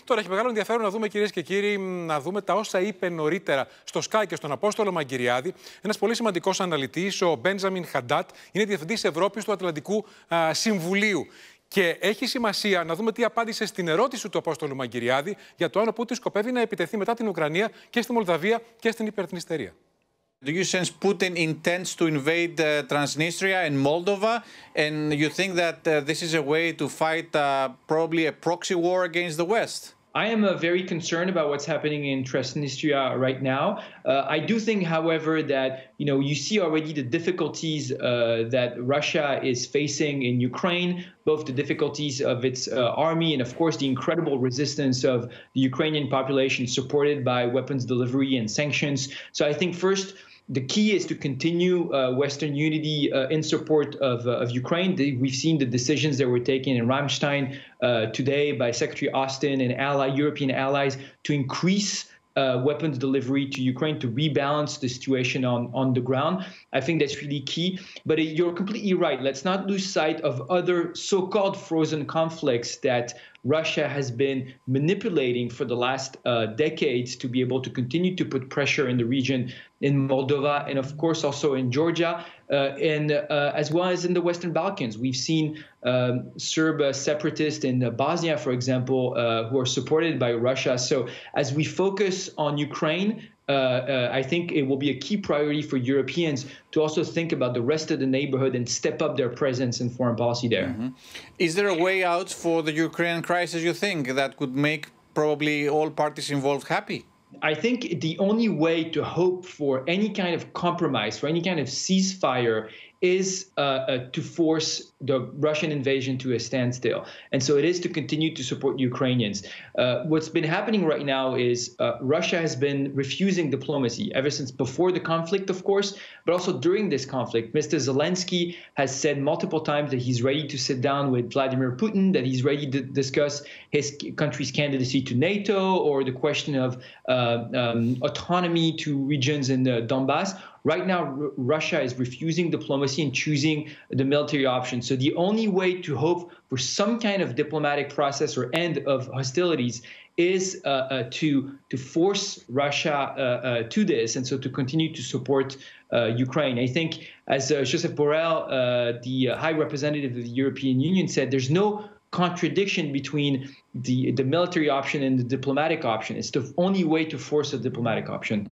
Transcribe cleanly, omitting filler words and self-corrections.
Τώρα έχει μεγάλο ενδιαφέρον να δούμε, κυρίες και κύριοι, να δούμε τα όσα είπε νωρίτερα στο SKAI και στον Απόστολο Μαγκυριάδη ένας πολύ σημαντικός αναλυτής, ο Μπέντζαμιν Χαντάτ, είναι διευθυντής Ευρώπης του Ατλαντικού Συμβουλίου. Και έχει σημασία να δούμε τι απάντησε στην ερώτηση του Απόστολου Μαγκυριάδη για το αν ο Πούτιν σκοπεύει να επιτεθεί μετά την Ουκρανία και στη Μολδαβία και στην Υπερδνειστερία. Do you sense Putin intends to invade Transnistria and Moldova? And you think that this is a way to fight probably a proxy war against the West? I am very concerned about what's happening in Transnistria right now. I do think, however, that you see already the difficulties that Russia is facing in Ukraine, both the difficulties of its army and, of course, the incredible resistance of the Ukrainian population supported by weapons delivery and sanctions. So I think first, the key is to continue Western unity in support of Ukraine. We've seen the decisions that were taken in Ramstein today by Secretary Austin and European allies to increase weapons delivery to Ukraine to rebalance the situation on the ground. I think that's really key. But you're completely right. Let's not lose sight of other so-called frozen conflicts that Russia has been manipulating for the last decades to be able to continue to put pressure in the region, in Moldova, and of course also in Georgia, and as well as in the Western Balkans. We've seen Serb separatists in Bosnia, for example, who are supported by Russia. So as we focus on Ukraine, I think it will be a key priority for Europeans to also think about the rest of the neighborhood and step up their presence in foreign policy there. Mm-hmm. Is there a way out for the Ukrainian crisis, you think, that could make probably all parties involved happy? I think the only way to hope for any kind of compromise, for any kind of ceasefire, is to force the Russian invasion to a standstill. And so it is to continue to support Ukrainians. What's been happening right now is Russia has been refusing diplomacy ever since before the conflict, of course, but also during this conflict. Mr. Zelensky has said multiple times that he's ready to sit down with Vladimir Putin, that he's ready to discuss his country's candidacy to NATO or the question of autonomy to regions in the Donbass. Right now, Russia is refusing diplomacy and choosing the military option. So the only way to hope for some kind of diplomatic process or end of hostilities is to force Russia to this, and so to continue to support Ukraine. I think, as Josep Borrell, the High Representative of the European Union, said, there's no contradiction between the military option and the diplomatic option. It's the only way to force a diplomatic option.